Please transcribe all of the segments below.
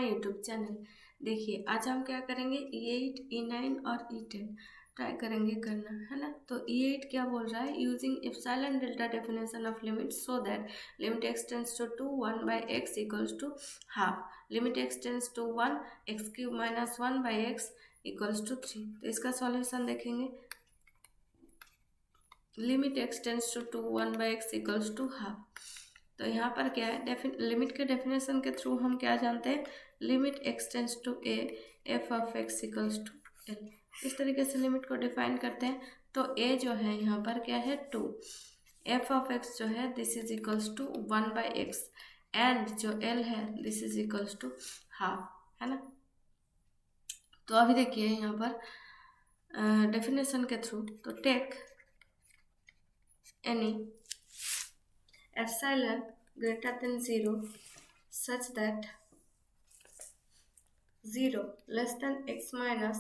My YouTube channel. देखिए आज हम क्या करेंगे, E8, E9 और E10 ट्राई करेंगे करना, है ना। तो E8 क्या बोल रहा है, using epsilon delta definition of limit so that limit X tends to 2 1 by X equals to half, limit X tends to 1 X cube minus 1 by X equals to 3। तो इसका सॉल्यूशन देखेंगे, limit X tends to 2 1 by X equals to half. तो यहाँ पर क्या है, limit के definition के थ्रू हम क्या जानते हैं, limit X tends to A F of x equals to L. इस तरीके से लिमिट को डिफाइन करते हैं। तो ए जो है यहाँ पर क्या है 2, एफ ऑफ एक्स जो है this is equals to 1 by x, and जो एल है this is equals to half, है ना। तो अभी देखिए यहाँ पर डेफिनेशन के थ्रू, तो take any epsilon greater than 0 such that 0 less than x minus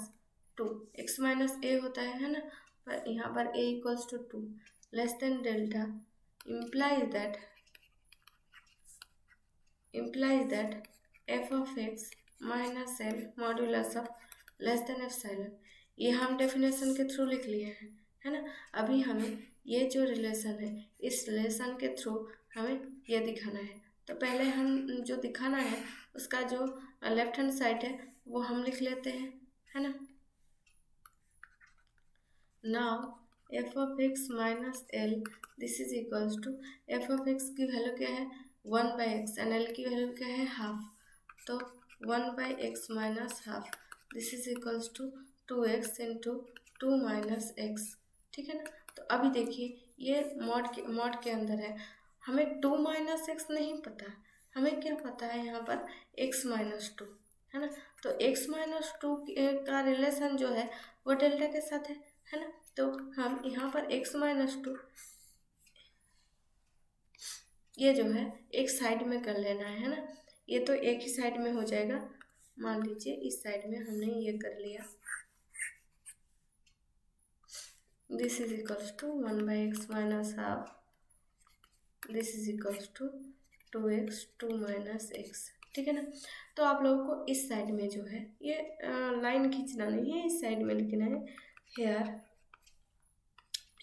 2, x minus a होता है ना, पर यहाँ पर a equals to 2 less than delta implies that f of x minus l modulus of less than epsilon। ये हम definition के through लिख लिए हैं, है ना। अभी हमें ये जो रिलेशन है, इस रिलेशन के थ्रू हमें ये दिखाना है। तो पहले हम जो दिखाना है उसका जो लेफ्ट हैंड साइड है वो हम लिख लेते हैं, है ना। Now F of x minus L this is equals to, F of X की वैल्यू क्या है 1 बाई एक्स एंड एल की वैल्यू क्या है हाफ। तो 1 by x minus half this is equals to 2x into 2 minus X, ठीक है ना। तो अभी देखिए ये मॉड के अंदर है, हमें 2 माइनस एक्स नहीं पता, हमें क्या पता है यहाँ पर x माइनस 2, है ना। तो x माइनस 2 का रिलेशन जो है वो डेल्टा के साथ है ना। तो हम यहाँ पर x माइनस 2 ये जो है एक साइड में कर लेना है ना। ये तो एक ही साइड में हो जाएगा, मान लीजिए इस साइड में हमने ये कर लिया, this is equals to 1 by x minus half, this is equals to 2x 2 minus X, ठीक है ना। तो आप लोगों को इस साइड में जो है ये लाइन खींचना नहीं है, इस साइड में लिखना है here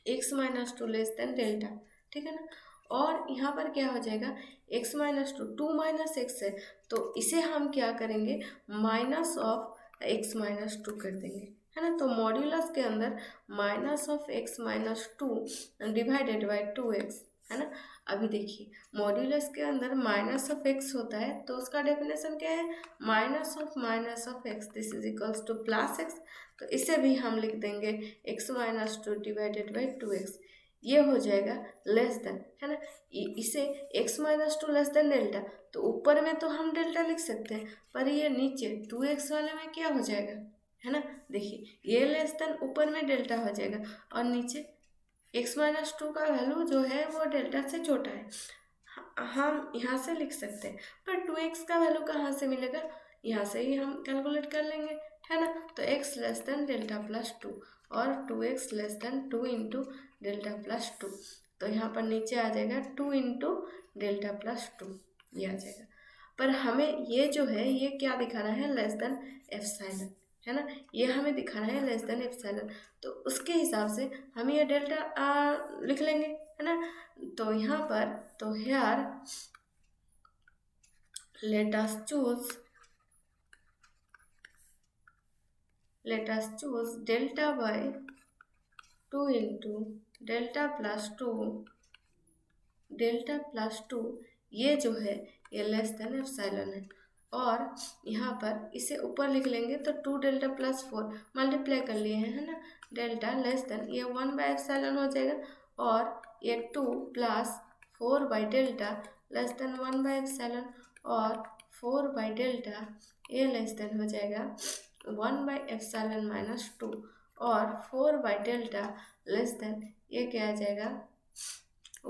x minus 2 less than delta, ठीक है ना। और यहाँ पर क्या हो जाएगा, x माइनस 2 2 माइनस एक्स है, तो इसे हम क्या करेंगे माइनस ऑफ x माइनस 2 कर देंगे, है ना। तो मॉड्यूलस के अंदर minus of x minus 2 divided by 2x, है ना। अभी देखिए मॉड्यूलस के अंदर माइनस ऑफ x होता है तो उसका डेफिनेशन क्या है, minus of x this is equals two plus x। तो इसे भी हम लिख देंगे x minus 2 divided by 2x, ये हो जाएगा लेस देन, है ना। इसे x minus 2 less than delta, तो ऊपर में तो हम डेल्टा लिख सकते हैं, पर ये नीचे 2x वाले में क्या हो जाएगा, है ना। देखिए ये लेस देन ऊपर में डेल्टा हो जाएगा और नीचे x माइनस 2 का वैल्यू जो है वो डेल्टा से छोटा है, हम यहाँ से लिख सकते हैं। पर 2x का वैल्यू कहाँ से मिलेगा, यहाँ से ही हम कैलकुलेट कर लेंगे, है ना। तो x less than delta plus 2 और 2x less than 2 into delta plus 2, तो यहाँ पर नीचे आ जाएगा 2 इंटू डेल्टा प्लस 2, ये आ जाएगा। पर हमें ये जो है ये क्या दिखाना है, लेस देन एप्सिलॉन, है ना। ये हमें दिखाना है लेस देन एप्सिलॉन, तो उसके हिसाब से हम ये डेल्टा लिख लेंगे, है ना। तो यहाँ पर तो hair let us choose delta by 2 into delta plus 2 ये जो है ये लेस देन एप्सिलॉन है। और यहाँ पर इसे ऊपर लिख लेंगे तो 2 डेल्टा प्लस 4 मल्टीप्लाई कर लिए हैं, है ना। डेल्टा लेस देन ये 1 बाई एप्सिलॉन हो जाएगा, और ये 2 plus 4 by delta less then 1 by epsilon, और 4 बाई डेल्टा ये लेस देन हो जाएगा 1 बाई एप्सिलॉन माइनस 2, और 4 बाई डेल्टा लेस देन ये क्या आ जाएगा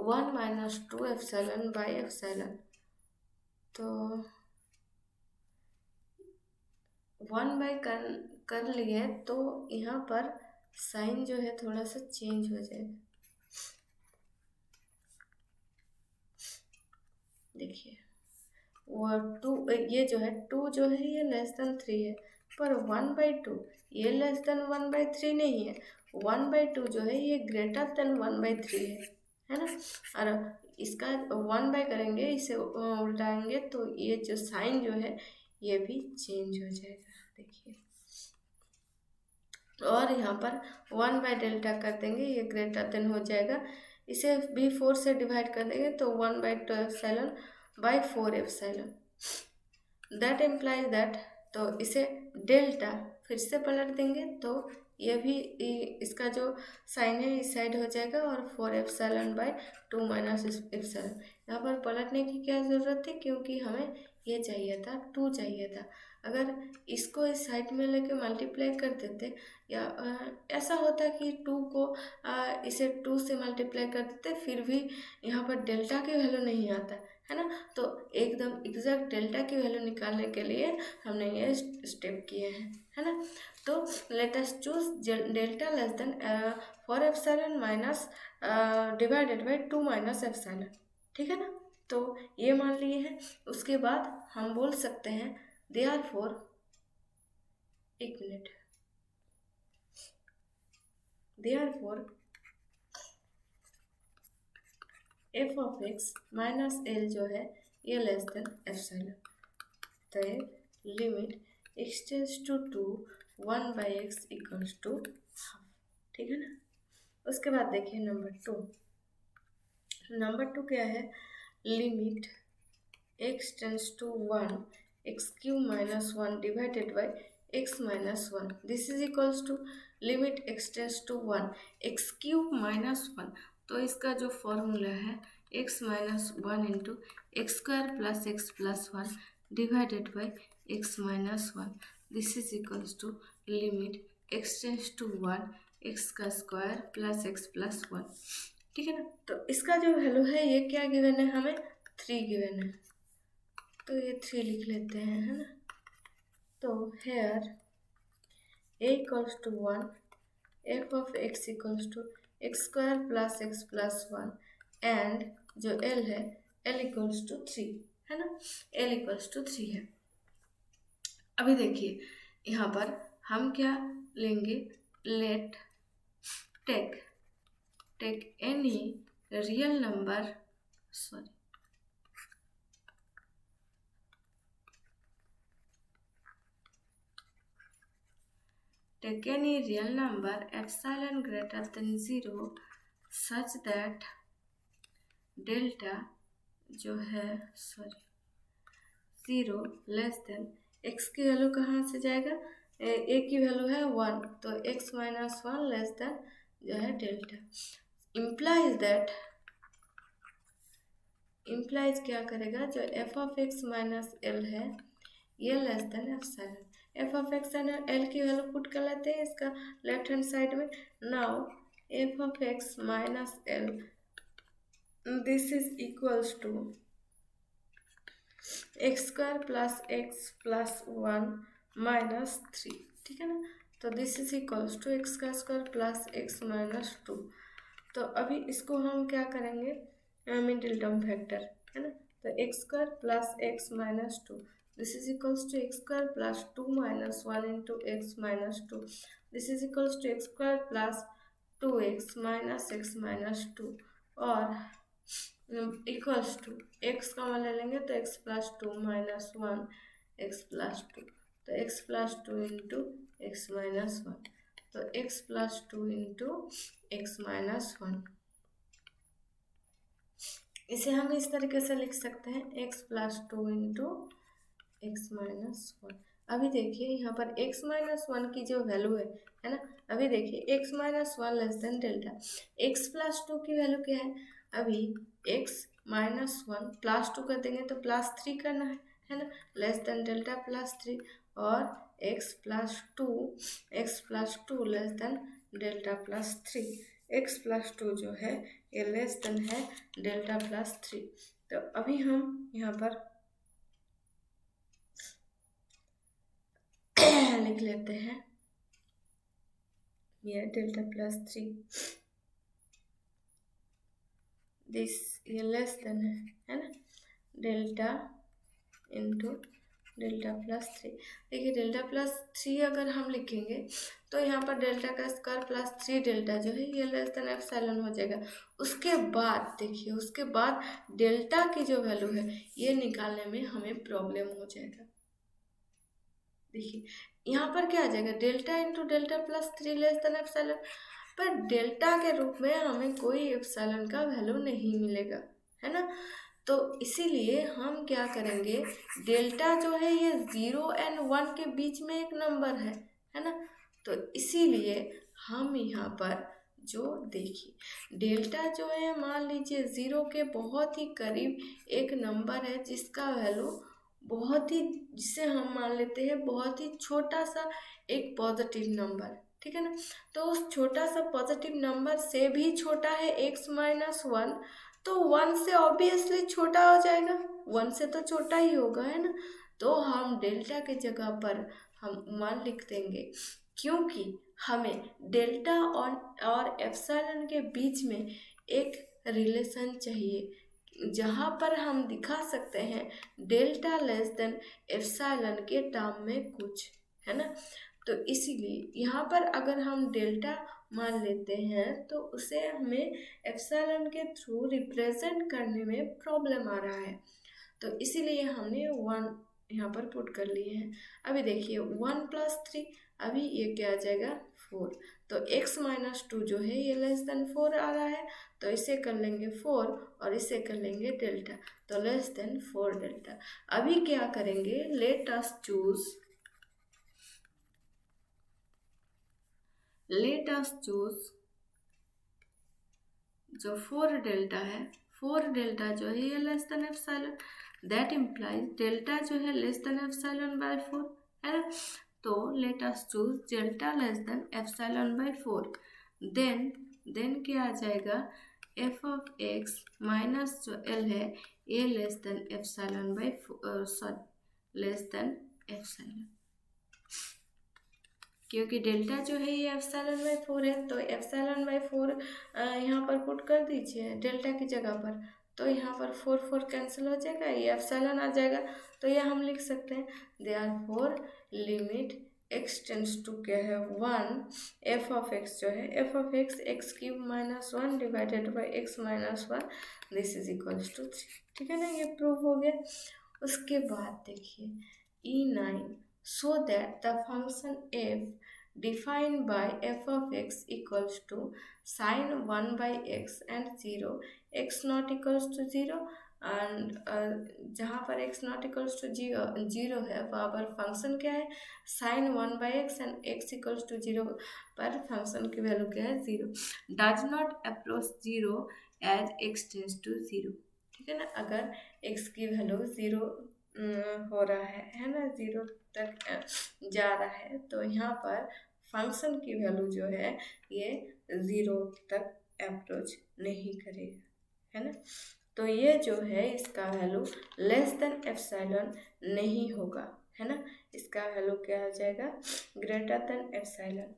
1 माइनस 2 एप्सिलॉन बाई एप्सिलॉन। तो 1 बाई कर लिए तो यहाँ पर साइन जो है थोड़ा सा चेंज हो जाएगा, देखिए वो टू, ये जो है टू जो है ये लेस देन थ्री है, पर 1/2 ये लेस देन 1/3 नहीं है, 1/2 जो है ये ग्रेटर देन 1/3 है ना। और इसका 1 करेंगे, इसे उल्टाएंगे तो ये जो साइन जो है ये भी चेंज हो जाएगा, देखिए। और यहाँ पर 1/डेल्टा कर देंगे, ये ग्रेटर देन हो जाएगा, इसे भी 4 से डिवाइड कर देंगे तो 1/2 epsilon by 4 epsilon, that implies that, तो इसे डेल्टा फिर से पलट देंगे तो ये भी इसका जो साइन है इस साइड हो जाएगा, और 4 एप्सिलॉन बाई 2 माइनस एप्सिलॉन। यहाँ पर पलटने की क्या ज़रूरत थी, क्योंकि हमें ये चाहिए था 2 चाहिए था। अगर इसको इस साइड में लेके मल्टीप्लाई कर देते, या ऐसा होता कि 2 को इसे 2 से मल्टीप्लाई कर देते, फिर भी यहाँ पर डेल्टा की वैल्यू नहीं आता है ना। तो एकदम एग्जैक्ट डेल्टा की वैल्यू निकालने के लिए हमने ये स्टेप किए हैं, है ना। तो let us choose delta less then 4 epsilon minus divided by 2 minus epsilon, ठीक है ना। तो ये मान लिए हैं। उसके बाद हम बोल सकते हैं देयरफॉर, एक मिनट, therefore F of x minus L जो है ये लेस देन एप्सिलॉन, तो limit X tends to 2 1/x equals to half, ठीक है ना। उसके बाद देखिए नंबर टू क्या है, limit x tends to 1 x³ minus 1 divided by x minus 1, this is equals to limit x tends to 1 x³ minus 1, तो इसका जो फॉर्मूला है x minus 1 into x² plus x plus 1 divided by x minus 1, this is equals to limit x tends to 1 x का square plus x plus 1, ठीक है ना। तो इसका जो वैल्यू है ये क्या गिवन है, हमें 3 गिवन है, तो ये 3 लिख लेते हैं, है ना। तो here a equals to 1 f of x equals to x² plus x plus 1 and जो l है l इक्वल्स टू 3, है ना, l इक्वल्स टू 3 है। अभी देखिए यहाँ पर हम क्या लेंगे, let take any real number, take any real number epsilon greater than 0 such that delta जो है 0 लेस देन, x की वैल्यू कहाँ से जाएगा, a की वैल्यू है 1, तो x माइनस 1 लेस देन जो है डेल्टा, इम्प्लाइज क्या करेगा, जो f of x minus l है ये less than epsilon, f of x and L की वैल्यू पुट कर लेते हैं इसका लेफ्ट हैंड साइड में। Now F of x minus L, this is equals to x² plus x plus 1 minus 3, ठीक है ना। तो this is equals to x का स्क्वायर प्लस x माइनस 2। तो अभी इसको हम क्या करेंगे, मिडिल टर्म फैक्टर, है ना। तो x² plus x minus 2, this is equals to x square plus 2 minus 1 into x minus 2, this is equals to x square plus 2x minus x minus 2, और इक्वल्स टू x का मान ले लेंगे तो x plus 2 minus 1 x plus 2, तो x plus 2 into x minus 1, तो x plus 2 into x minus 1, इसे हम इस तरीके से लिख सकते हैं x plus 2 into x minus 1। अभी देखिए यहाँ पर x माइनस 1 की जो वैल्यू है ना, अभी देखिए x minus 1 less than delta, x plus 2 की वैल्यू क्या है, अभी x माइनस 1 प्लस 2 कर देंगे तो प्लस 3 करना है ना, लेस देन डेल्टा प्लस 3, और x plus 2 less than delta plus 3, x plus 2 जो है ये लेस देन है डेल्टा प्लस 3। तो अभी हम यहाँ पर लिख लेते हैं, ये डेल्टा प्लस 3, दिस ये लेस देन है ना, delta into delta plus three. देखिए डेल्टा प्लस थ्री अगर हम लिखेंगे तो यहाँ पर डेल्टा का स्क्वायर प्लस थ्री डेल्टा जो है ये लेस देन एप्सिलॉन हो जाएगा। उसके बाद देखिए उसके बाद डेल्टा की जो वैल्यू है ये निकालने में हमें प्रॉब्लम हो जाएगा। देखिए यहाँ पर क्या आ जाएगा, delta into delta plus three less than epsilon, पर डेल्टा के रूप में हमें कोई एप्सिलॉन का वैल्यू नहीं मिलेगा, है ना। तो इसीलिए हम क्या करेंगे, डेल्टा जो है ये 0 एंड 1 के बीच में एक नंबर है ना। तो इसीलिए हम यहाँ पर जो देखिए डेल्टा जो है मान लीजिए 0 के बहुत ही करीब एक नंबर है जिसका वैल्यू बहुत ही, जिसे हम मान लेते हैं बहुत ही छोटा सा एक पॉजिटिव नंबर, ठीक है ना। तो उस छोटा सा पॉजिटिव नंबर से भी छोटा है x माइनस वन, तो वन से ऑब्वियसली छोटा हो जाएगा, वन से तो छोटा ही होगा, है ना। तो हम डेल्टा के जगह पर हम वन लिख देंगे, क्योंकि हमें डेल्टा और एप्सिलॉन के बीच में एक रिलेशन चाहिए जहाँ पर हम दिखा सकते हैं डेल्टा लेस देन एप्सिलॉन के टर्म में कुछ, है ना। तो इसीलिए यहाँ पर अगर हम डेल्टा मान लेते हैं तो उसे हमें एप्सिलॉन के थ्रू रिप्रेजेंट करने में प्रॉब्लम आ रहा है, तो इसीलिए हमने वन यहाँ पर पुट कर लिए हैं। अभी देखिए वन प्लस थ्री, अभी ये क्या आ जाएगा फोर, तो x माइनस टू जो है ये लेस देन फोर आ रहा है, तो इसे कर लेंगे फोर और इसे कर लेंगे डेल्टा, तो लेस देन फोर डेल्टा। अभी क्या करेंगे, लेट अस चूज जो फोर डेल्टा है, फोर डेल्टा जो है ये less than epsilon, that implies delta जो है less than epsilon by four, है ना। तो let us choose delta less than epsilon by four, then क्या आ जाएगा, एफ ऑफ एक्स माइनस जो एल है ये less than epsilon by less than epsilon, क्योंकि डेल्टा जो है ये एप्सिलॉन बाय फोर है, तो एप्सिलॉन बाय फोर यहाँ पर पुट कर दीजिए डेल्टा की जगह पर, तो यहाँ पर फोर फोर कैंसिल हो जाएगा, ये एप्सिलॉन आ जाएगा, तो यह हम लिख सकते हैं therefore limit x tends to क्या है वन, एफ ऑफ एक्स जो है f of x x cube minus one divided by x minus one, this is equals to three, ठीक है ना, ये प्रूव हो गया। उसके बाद देखिए E9, so that the function f defined by f of x equals to sin 1 by x and 0, x not equals to 0, and जहाँ पर x not equals to zero है वहाँ पर फंक्शन क्या है sine one by x and x equals to zero पर function की value क्या है zero, does not approach zero as x tends to zero, ठीक है ना। अगर x की वैल्यू जीरो हो रहा है ना, जीरो तक जा रहा है, तो यहाँ पर फंक्शन की वैल्यू जो है ये ज़ीरो तक अप्रोच नहीं करेगा, है ना। तो ये जो है इसका वैल्यू लेस देन एप्सिलॉन नहीं होगा, है ना, इसका वैल्यू क्या हो जाएगा ग्रेटर देन एप्सिलॉन।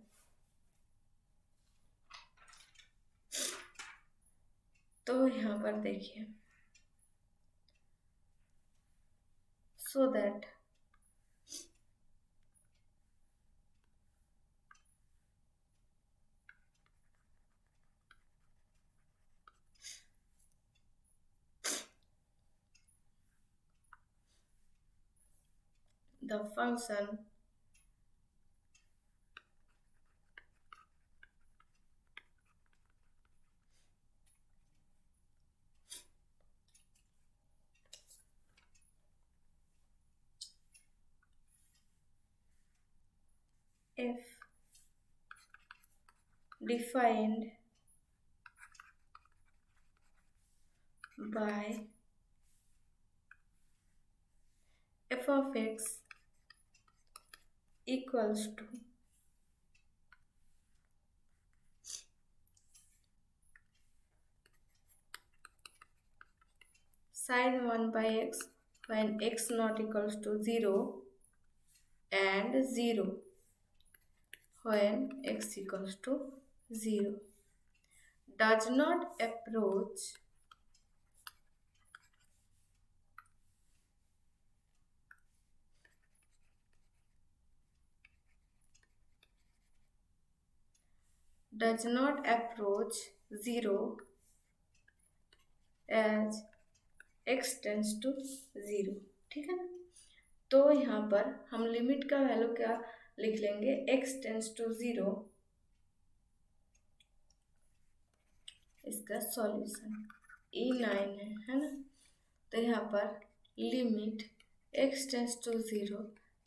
तो यहाँ पर देखिए so that the function f defined by f of x equals to sin 1 by x when x not equals to 0 and 0 when x equals to 0, does not approach does not approach 0 as x tends to 0, ठीक है ना। तो यहाँ पर हम limit का value क्या लिख लेंगे, x टेंस टू 0, इसका सॉल्यूशन E9 है ना। तो यहाँ पर limit x tends to 0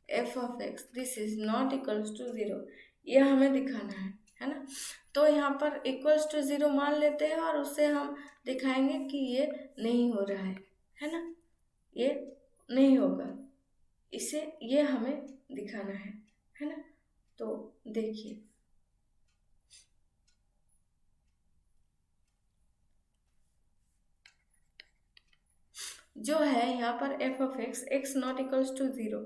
f of x this is not equals to 0, यह हमें दिखाना है ना। तो यहाँ पर इक्वल्स टू 0 मान लेते हैं और उससे हम दिखाएंगे कि ये नहीं हो रहा है ना, ये नहीं होगा, इसे ये हमें दिखाना है ना। तो देखिए जो है यहाँ पर f of x not equals to 0,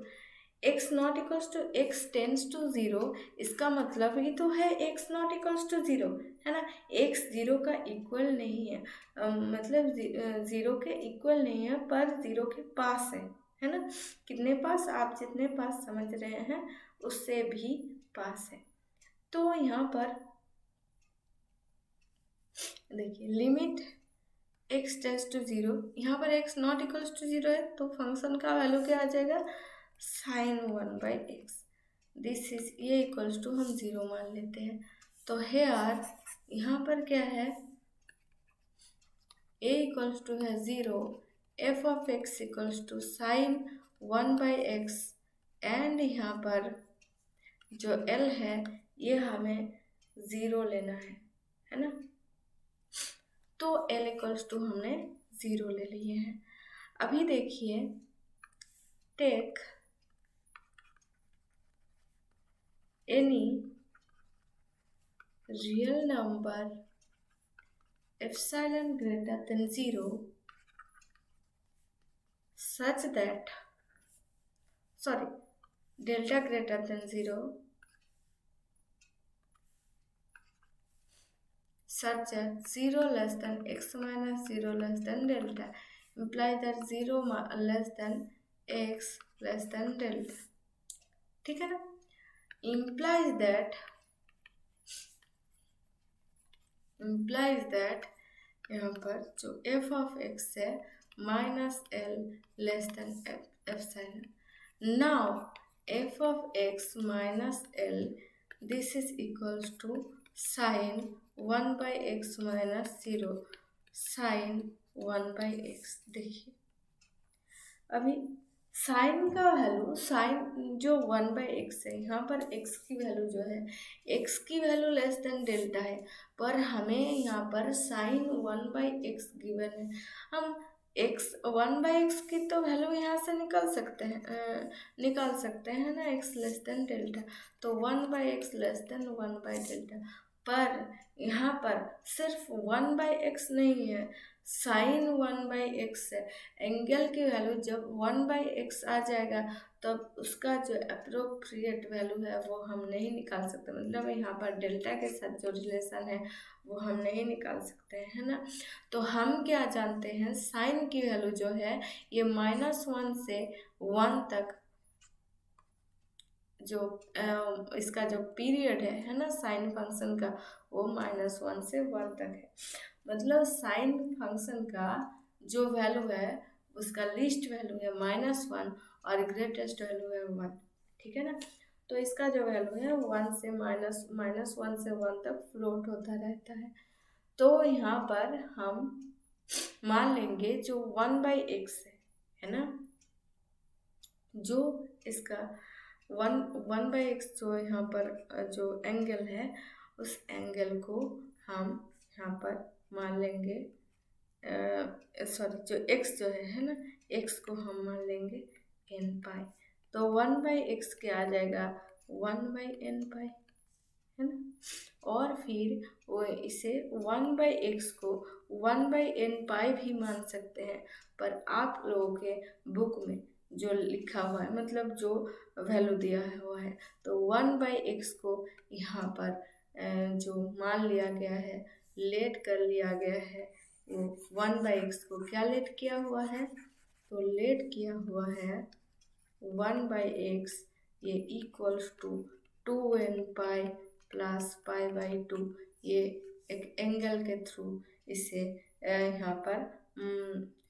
x not equals to x tends to 0, इसका मतलब ही तो है x नॉट इक्वल्स टू 0, है ना। x 0 का इक्वल नहीं है, मतलब 0 के इक्वल नहीं है पर 0 के पास है ना। कितने पास, आप जितने पास समझ रहे हैं उससे भी पास है। तो यहाँ पर देखिए लिमिट x टेंस टू 0, यहाँ पर x नॉट इक्वल्स टू 0 है तो फंक्शन का वैल्यू क्या आ जाएगा, साइन 1/x, दिस इज ये इक्वल्स टू हम 0 मान लेते हैं। तो हेयर यहाँ पर क्या है, a इक्वल्स टू है 0, f of x equals to sine 1/x, and यहाँ पर जो l है ये हमें 0 लेना है ना। तो l इक्वल्स टू हमने 0 ले लिए हैं। अभी देखिए take any real number epsilon greater than 0 such that delta greater than 0 such that 0 less than x minus 0 less than delta imply that 0 less than x less than delta, ठीक है ना। implies that यहाँ पर जो f of x है minus l less than epsilon. Now f of x minus l this is equals to sine 1/x minus 0 sine 1/x। देखिए अभी sign का वैल्यू, साइन जो 1/x है, यहाँ पर x की वैल्यू जो है, x की वैल्यू लेस देन डेल्टा है, पर हमें यहाँ पर साइन 1/x गिवन है। हम x 1/x की तो वैल्यू यहाँ से निकाल सकते हैं ना, x लेस देन डेल्टा, तो 1/x लेस देन 1/डेल्टा। पर यहाँ पर सिर्फ 1/x नहीं है, साइन 1/x है। एंगल की वैल्यू जब 1/x आ जाएगा तब उसका जो अप्रोप्रिएट वैल्यू है वो हम नहीं निकाल सकते, मतलब यहाँ पर डेल्टा के साथ जो रिलेशन है वो हम नहीं निकाल सकते हैं, है ना। तो हम क्या जानते हैं, साइन की वैल्यू जो है ये -1 से 1 तक जो इसका जो पीरियड है ना साइन फंक्शन का, वो -1 से 1 तक है। मतलब साइन फंक्शन का जो वैल्यू है उसका लीस्ट वैल्यू है -1 और ग्रेटेस्ट वैल्यू है 1, ठीक है ना। तो इसका जो वैल्यू है 1 से -1 से 1 तक फ्लोट होता रहता है। तो यहाँ पर हम मान लेंगे जो 1/x है ना, जो इसका 1/x जो यहाँ पर जो एंगल है उस एंगल को हम यहाँ पर मान लेंगे, जो x जो है ना, x को हम मान लेंगे n पाई। तो 1/x क्या आ जाएगा, 1/n पाई, है ना। और फिर वो इसे 1/x को 1/n पाई भी मान सकते हैं, पर आप लोगों के बुक में जो लिखा हुआ है, मतलब जो वैल्यू दिया हुआ है, तो 1/x को यहाँ पर जो मान लिया गया है, लेट कर लिया गया है, वो 1/x को क्या लेट किया हुआ है, तो लेट किया हुआ है 1/x, ये equals to 2n pi plus पाई/2, ये एक एंगल के थ्रू इसे यहाँ पर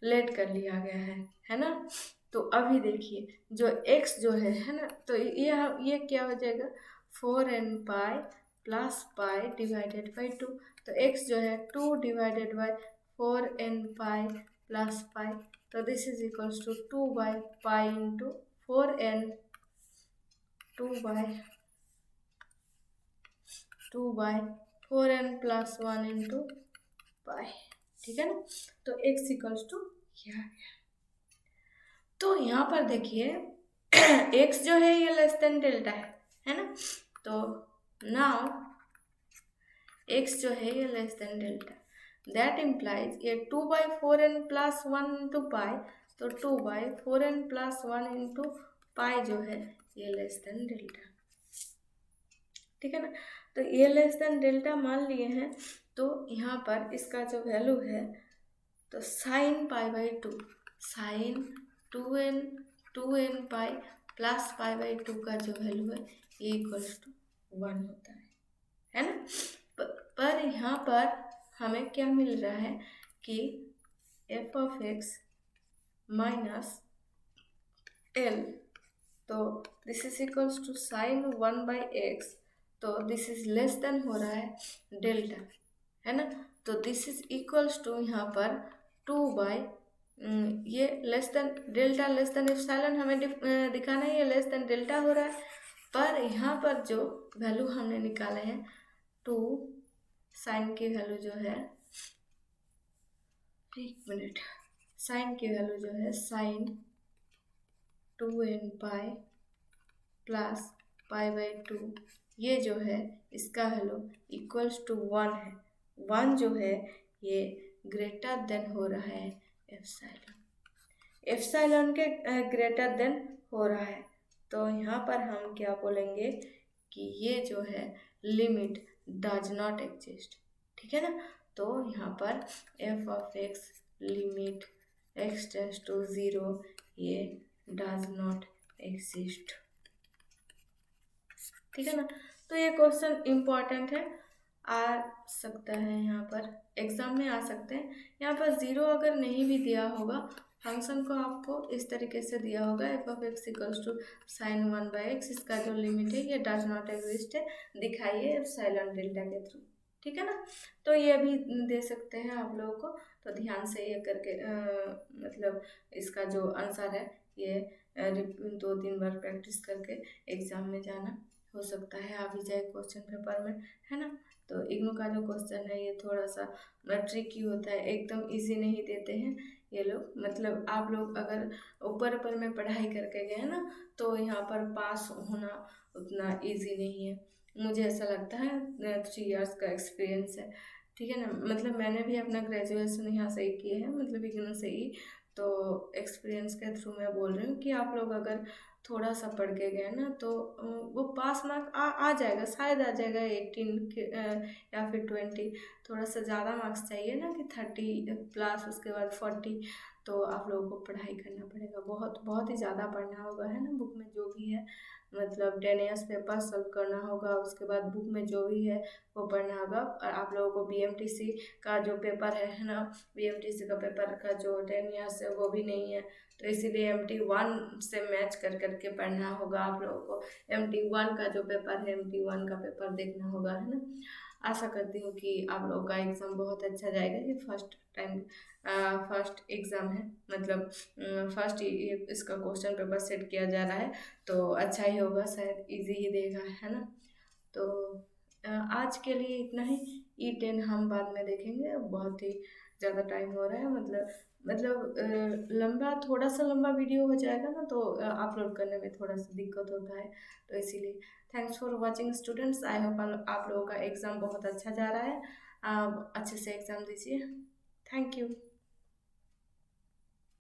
लेट कर लिया गया है ना। तो अभी देखिए जो x जो है ना, तो ये क्या हो जाएगा 4n pi plus pi divided by 2। तो x जो है 2 divided by 4n pi plus pi, तो this is equals to 2 by pi into 4n 2 by 4n plus 1 into pi, ठीक है ना। तो x इक्वल्स टू क्या आ गया। तो यहाँ पर देखिए x जो है ये लेस देन डेल्टा है ना। तो नाउ x जो है ये less than delta, that implies ये 2 बाई 4n प्लस 1 इंटू पाई, तो 2 बाई 4n प्लस 1 इंटू पाई जो है ये लेस देन डेल्टा, ठीक है ना। तो ये लेस देन डेल्टा मान लिए हैं, तो यहाँ पर इसका जो वैल्यू है तो sine pi by 2, sine 2n pi plus pi by 2 का जो वैल्यू है ये इक्वल्स टू 1 होता है ना। पर यहाँ पर हमें क्या मिल रहा है कि f of x minus l, तो this is equals to sine 1 by x, तो दिस इज लेस देन हो रहा है डेल्टा, है ना। तो दिस इज इक्वल्स टू यहाँ पर 2 बाई ये less than delta less than epsilon हमें दिखाना है, ये लेस देन डेल्टा हो रहा है। पर यहाँ पर जो वैल्यू हमने निकाले हैं 2, साइन की वैल्यू जो है, एक मिनट, साइन की वैल्यू जो है sine 2n pi plus pi by 2, ये जो है इसका वैल्यू इक्वल्स टू 1 है। 1 जो है ये ग्रेटर देन हो रहा है एप्सिलॉन, एप्सिलॉन के ग्रेटर देन हो रहा है। तो यहाँ पर हम क्या बोलेंगे कि ये जो है लिमिट डज नॉट एग्जिस्ट, ठीक है ना। तो यहाँ पर f of x limit x tends to 0 ये डज नॉट एग्जिस्ट, ठीक है ना। तो ये क्वेश्चन इम्पॉर्टेंट है, आ सकता है यहाँ पर एग्जाम में आ सकते हैं। यहाँ पर 0 अगर नहीं भी दिया होगा, फंक्शन को आपको इस तरीके से दिया होगा f of x equals to sine 1 by x, इसका जो लिमिट है ये डज नॉट एग्जिस्ट है, दिखाइए एप्सिलॉन डेल्टा के थ्रू, ठीक है ना। तो ये भी दे सकते हैं आप लोगों को, तो ध्यान से ये करके मतलब इसका जो आंसर है ये 2-3 बार प्रैक्टिस करके एग्जाम में जाना, हो सकता है आ भी जाए क्वेश्चन पेपर में, है ना। तो इग्नू का जो क्वेश्चन है ये थोड़ा सा ट्रिकी होता है, एकदम इजी नहीं देते हैं ये लोग। मतलब आप लोग अगर ऊपर ऊपर में पढ़ाई करके गए ना, तो यहाँ पर पास होना उतना इजी नहीं है, मुझे ऐसा लगता है। 3 इयर्स का एक्सपीरियंस है, ठीक है ना। मतलब मैंने भी अपना ग्रेजुएशन यहाँ से ही किए हैं, मतलब इग्नू से ही, तो एक्सपीरियंस के थ्रू मैं बोल रही हूँ कि आप लोग अगर थोड़ा सा पढ़ के गए ना, तो वो पास मार्क आ जाएगा, शायद आ जाएगा 18 या फिर 20, थोड़ा सा ज़्यादा मार्क्स चाहिए ना कि 30 प्लस उसके बाद 40, तो आप लोगों को पढ़ाई करना पड़ेगा, बहुत बहुत ही ज़्यादा पढ़ना होगा, है ना। बुक में जो भी है मतलब 10 ईयर्स पेपर सॉल्व करना होगा, उसके बाद बुक में जो भी है वो पढ़ना होगा। और आप लोगों को BMTC का जो पेपर है ना, BMTC का पेपर का जो 10 ईयर्स है वो भी नहीं है, तो इसीलिए MT1 से मैच कर करके पढ़ना होगा आप लोगों को। MT1 का जो पेपर है MT1 का पेपर देखना होगा, है ना। आशा करती हूँ कि आप लोगों का एग्ज़ाम बहुत अच्छा जाएगा। ये फर्स्ट एग्ज़ाम है, मतलब फर्स्ट इसका क्वेश्चन पेपर सेट किया जा रहा है, तो अच्छा ही होगा, शायद इजी ही देगा, है ना। तो आज के लिए इतना ही, E10 हम बाद में देखेंगे, बहुत ही ज़्यादा टाइम हो रहा है, मतलब लंबा, थोड़ा सा लंबा वीडियो हो जाएगा ना, तो अपलोड करने में थोड़ा सा दिक्कत होता है, तो इसीलिए thanks for watching students. I hope आप लोगों का एग्ज़ाम बहुत अच्छा जा रहा है, आप अच्छे से एग्ज़ाम दीजिए। Thank you.